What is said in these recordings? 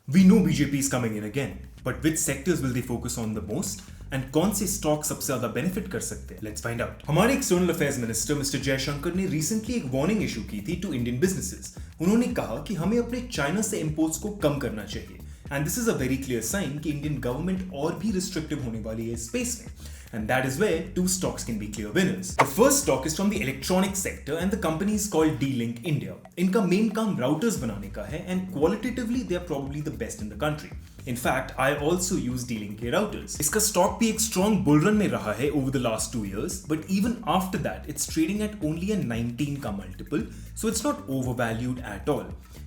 We know BJP is coming in again, but which sectors will they focus on the most? And कौन से stock सबसे ज्यादा benefit कर सकते हैं? Let's find out. हमारे external affairs minister mister Jaishankar ने रिसेंटली एक वार्निंग इशू की थी टू इंडियन बिजनेसेस. उन्होंने कहा कि हमें अपने चाइना से इंपोर्ट्स को कम करना चाहिए. And this is a very clear sign कि इंडियन गवर्नमेंट और भी रिस्ट्रिक्टिव होने वाली है इस स्पेस में. And that is where two stocks can be clear winners. The first stock is from the electronic sector and the company is called D-Link India. इनका main काम routers बनाने का है and qualitatively they are probably the best in the country. In fact, I also use D-Link के routers. इसका stock भी एक strong bull run में रहा है over the last 2 years, but even after that, it's trading at only a 19 का multiple, so it's not overvalued at all.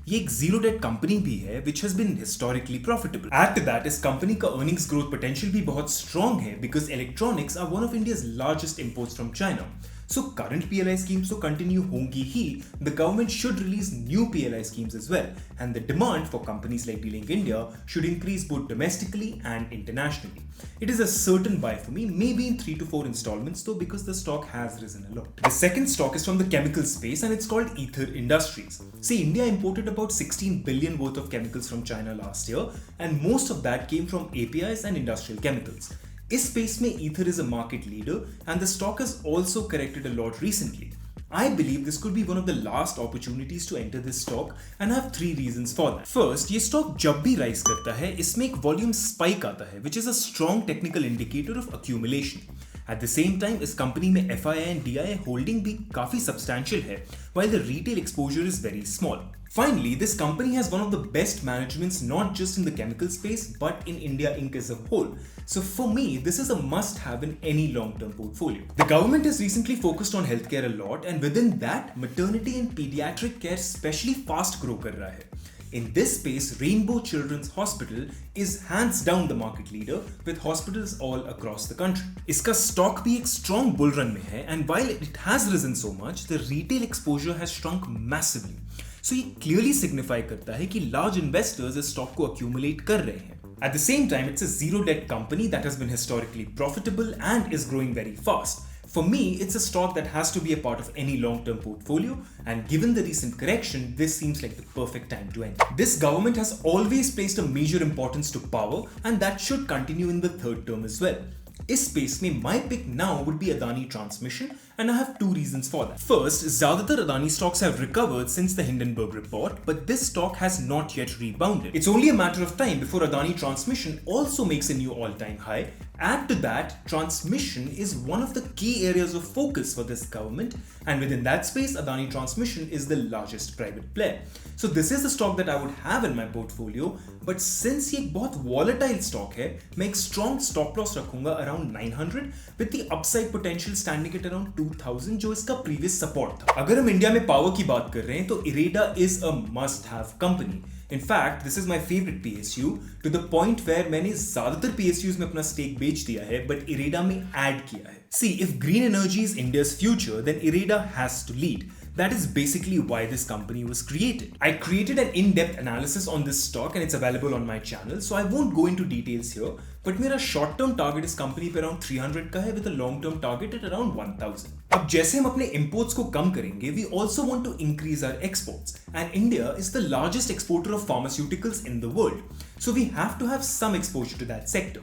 ये एक zero debt कंपनी भी है which has been historically profitable. Add to that, इस company का earnings growth potential भी बहुत strong है because electronics are one of India's largest imports from China. So current PLI schemes तो continue होंगी ही, the government should release new PLI schemes as well, and the demand for companies like D-Link India should increase both domestically and internationally. It is a certain buy for me, maybe in 3 to 4 installments though because the stock has risen a lot. The second stock is from the chemical space and it's called Ether Industries. See, India imported about 16 billion worth of chemicals from China last year and most of that came from APIs and industrial chemicals. इस space में Ether is a market leader and the stock has also corrected a lot recently. I believe this could be one of the last opportunities to enter this stock and I have 3 reasons for that. First, ये stock जब भी rise करता है, इसमें एक volume spike आता है, which is a strong technical indicator of accumulation. At the same time, इस कंपनी में FII and DII holding भी काफी substantial है, while the retail exposure is very small. Finally, this company has one of the best managements not just in the chemical space but in India Inc. as a whole. So for me, this is a must-have in any long-term portfolio. The government has recently focused on healthcare a lot and within that, maternity and pediatric care especially fast grow कर रहा है. In this space, Rainbow Children's Hospital is hands down the market leader with hospitals all across the country. इसका stock भी एक strong bull run में है and while it has risen so much, the retail exposure has shrunk massively. So ये clearly signify करता है कि large investors इस stock को accumulate कर रहे हैं. At the same time, it's a zero debt company that has been historically profitable and is growing very fast. For me, it's a stock that has to be a part of any long-term portfolio and given the recent correction, this seems like the perfect time to enter. This government has always placed a major importance to power and that should continue in the third term as well. इस space में my pick now would be Adani Transmission and I have 2 reasons for that. First, ज़्यादातर Adani stocks have recovered since the Hindenburg report, but this stock has not yet rebounded. It's only a matter of time before Adani Transmission also makes a new all-time high. Add to that, transmission is one of the key areas of focus for this government and within that space, Adani Transmission is the largest private player. So this is the stock that I would have in my portfolio, but since ये एक बहुत volatile stock है, मैं एक strong stop loss रखूंगा around 900 with the upside potential standing at around 2000 जो इसका previous support था. अगर हम इंडिया में पावर की बात कर रहे हैं तो IREDA is a must have company. In fact, this is my favorite PSU to the point where मैंने ज़्यादातर PSUs में अपना stake बेच दिया है but इरेडा में add किया है. See, if green energy is India's future, then IREDA has to lead. That is basically why this company was created. I created an in-depth analysis on this stock and it's available on my channel, so I won't go into details here, but मेरा short-term target इस company पे around 300 का है with a long-term target at around 1000. अब जैसे हम अपने imports को कम करेंगे, we also want to increase our exports. And India is the largest exporter of pharmaceuticals in the world. So we have to have some exposure to that sector.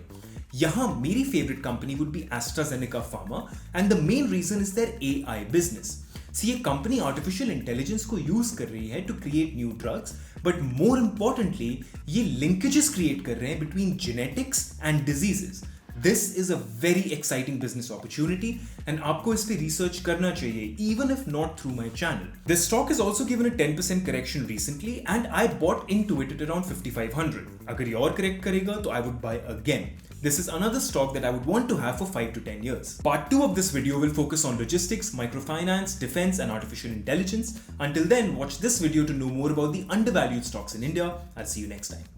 यहाँ मेरी favorite company would be AstraZeneca Pharma and the main reason is their AI business. See, ये company artificial intelligence को use कर रही है to create new drugs, but more importantly, ये linkages create कर रहे हैं between genetics and diseases. This is a very exciting business opportunity and आपको इस पे research करना चाहिए even if not through my channel. This stock has also given a 10% correction recently and I bought into it at around 5500. अगर ये और correct करेगा तो I would buy again. This is another stock that I would want to have for 5 to 10 years. Part 2 of this video will focus on logistics, microfinance, defense and artificial intelligence. Until then, watch this video to know more about the undervalued stocks in India. I'll see you next time.